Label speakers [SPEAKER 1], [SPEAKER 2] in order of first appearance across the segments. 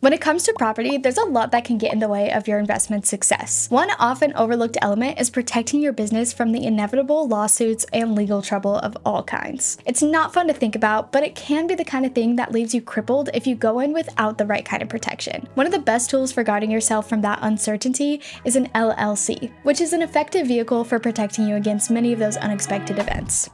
[SPEAKER 1] When it comes to property, there's a lot that can get in the way of your investment success. One often overlooked element is protecting your business from the inevitable lawsuits and legal trouble of all kinds. It's not fun to think about, but it can be the kind of thing that leaves you crippled if you go in without the right kind of protection. One of the best tools for guarding yourself from that uncertainty is an LLC, which is an effective vehicle for protecting you against many of those unexpected events.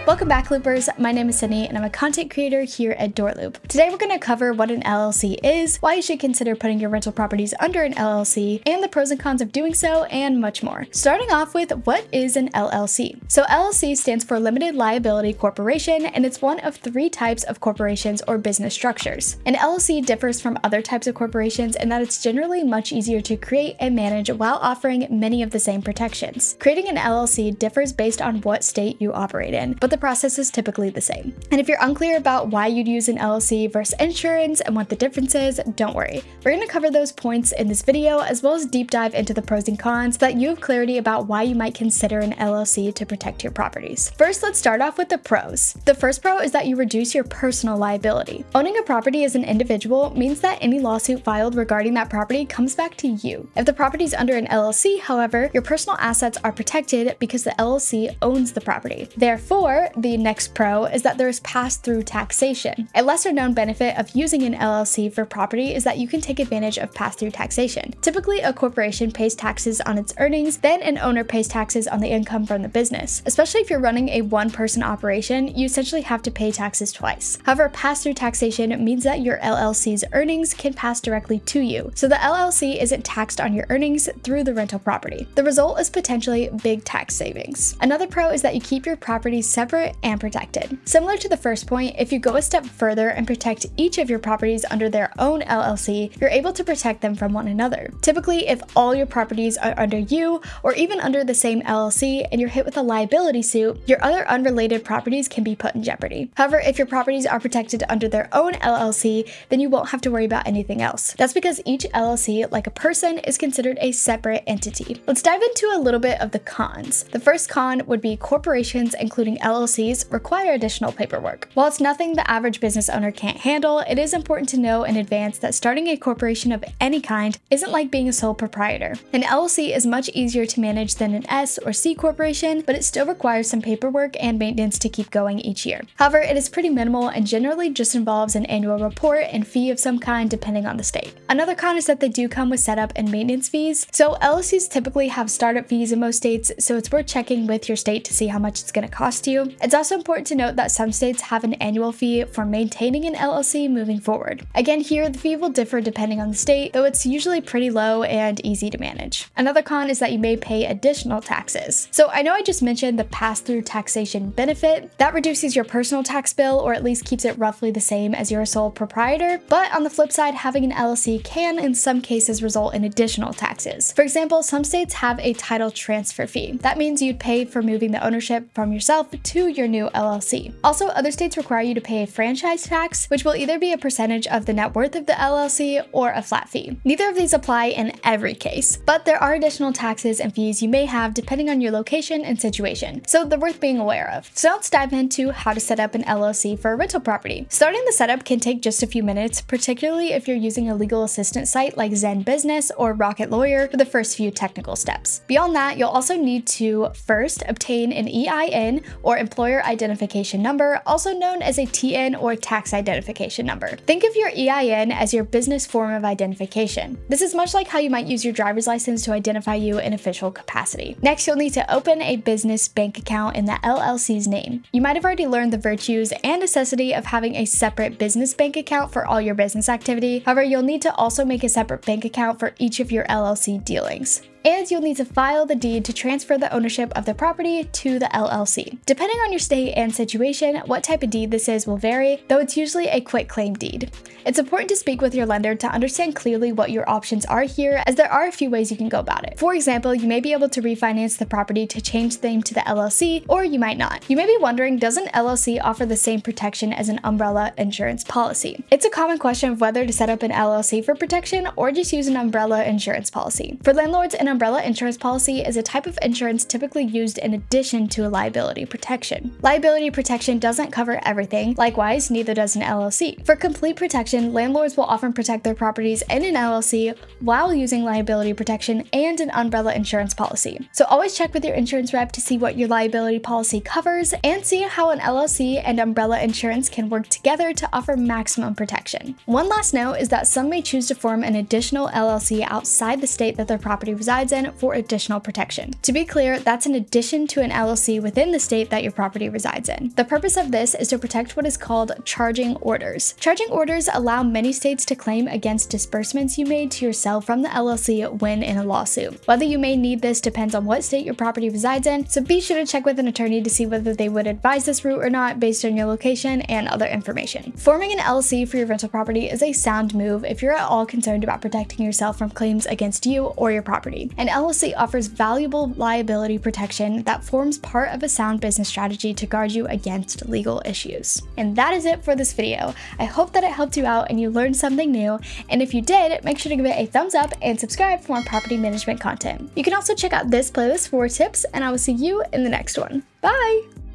[SPEAKER 1] Welcome back, Loopers. My name is Sydney and I'm a content creator here at DoorLoop. Today we're going to cover what an LLC is, why you should consider putting your rental properties under an LLC, and the pros and cons of doing so, and much more. Starting off with, what is an LLC? So LLC stands for Limited Liability Corporation, and it's one of 3 types of corporations or business structures. An LLC differs from other types of corporations in that it's generally much easier to create and manage while offering many of the same protections. Creating an LLC differs based on what state you operate in, but the process is typically the same. And if you're unclear about why you'd use an LLC versus insurance and what the difference is, don't worry. We're going to cover those points in this video, as well as deep dive into the pros and cons so that you have clarity about why you might consider an LLC to protect your properties. First, let's start off with the pros. The first pro is that you reduce your personal liability. Owning a property as an individual means that any lawsuit filed regarding that property comes back to you. If the property is under an LLC, however, your personal assets are protected because the LLC owns the property. Therefore, the next pro is that there is pass-through taxation. A lesser known benefit of using an LLC for property is that you can take advantage of pass-through taxation. Typically, a corporation pays taxes on its earnings, then an owner pays taxes on the income from the business. Especially if you're running a one-person operation, you essentially have to pay taxes twice. However, pass-through taxation means that your LLC's earnings can pass directly to you, so the LLC isn't taxed on your earnings through the rental property. The result is potentially big tax savings. Another pro is that you keep your properties separate and protected. Similar to the first point, if you go a step further and protect each of your properties under their own LLC, you're able to protect them from one another. Typically, if all your properties are under you or even under the same LLC and you're hit with a liability suit, your other unrelated properties can be put in jeopardy. However, if your properties are protected under their own LLC, then you won't have to worry about anything else. That's because each LLC, like a person, is considered a separate entity. Let's dive into a little bit of the cons. The first con would be corporations, including LLCs, require additional paperwork. While it's nothing the average business owner can't handle, it is important to know in advance that starting a corporation of any kind isn't like being a sole proprietor. An LLC is much easier to manage than an S or C corporation, but it still requires some paperwork and maintenance to keep going each year. However, it is pretty minimal and generally just involves an annual report and fee of some kind depending on the state. Another con is that they do come with setup and maintenance fees. So LLCs typically have startup fees in most states, so it's worth checking with your state to see how much it's going to cost you. It's also important to note that some states have an annual fee for maintaining an LLC moving forward. Again, here the fee will differ depending on the state, though it's usually pretty low and easy to manage. Another con is that you may pay additional taxes. So I know I just mentioned the pass-through taxation benefit. That reduces your personal tax bill, or at least keeps it roughly the same as you're a sole proprietor, but on the flip side, having an LLC can in some cases result in additional taxes. For example, some states have a title transfer fee. That means you'd pay for moving the ownership from yourself to your new LLC. Also, other states require you to pay a franchise tax, which will either be a percentage of the net worth of the LLC or a flat fee. Neither of these apply in every case, but there are additional taxes and fees you may have depending on your location and situation, so they're worth being aware of. So let's dive into how to set up an LLC for a rental property. Starting the setup can take just a few minutes, particularly if you're using a legal assistance site like Zen Business or Rocket Lawyer for the first few technical steps. Beyond that, you'll also need to first obtain an EIN or employer identification number, also known as a TN or tax identification number. Think of your EIN as your business form of identification. This is much like how you might use your driver's license to identify you in official capacity. Next, you'll need to open a business bank account in the LLC's name. You might have already learned the virtues and necessity of having a separate business bank account for all your business activity. However, you'll need to also make a separate bank account for each of your LLC dealings. And you'll need to file the deed to transfer the ownership of the property to the LLC. Depending on your state and situation, what type of deed this is will vary, though it's usually a quitclaim deed. It's important to speak with your lender to understand clearly what your options are here, as there are a few ways you can go about it. For example, you may be able to refinance the property to change the name to the LLC, or you might not. You may be wondering, does an LLC offer the same protection as an umbrella insurance policy? It's a common question of whether to set up an LLC for protection or just use an umbrella insurance policy. For landlords and An umbrella insurance policy is a type of insurance typically used in addition to a liability protection. Liability protection doesn't cover everything, likewise, neither does an LLC. For complete protection, landlords will often protect their properties in an LLC while using liability protection and an umbrella insurance policy. So always check with your insurance rep to see what your liability policy covers and see how an LLC and umbrella insurance can work together to offer maximum protection. One last note is that some may choose to form an additional LLC outside the state that their property resides in for additional protection. To be clear, that's in addition to an LLC within the state that your property resides in. The purpose of this is to protect what is called charging orders. Charging orders allow many states to claim against disbursements you made to yourself from the LLC when in a lawsuit. Whether you may need this depends on what state your property resides in, so be sure to check with an attorney to see whether they would advise this route or not based on your location and other information. Forming an LLC for your rental property is a sound move if you're at all concerned about protecting yourself from claims against you or your property. An LLC offers valuable liability protection that forms part of a sound business strategy to guard you against legal issues. And that is it for this video. I hope that it helped you out and you learned something new, and if you did, make sure to give it a thumbs up and subscribe for more property management content. You can also check out this playlist for tips, and I will see you in the next one. Bye!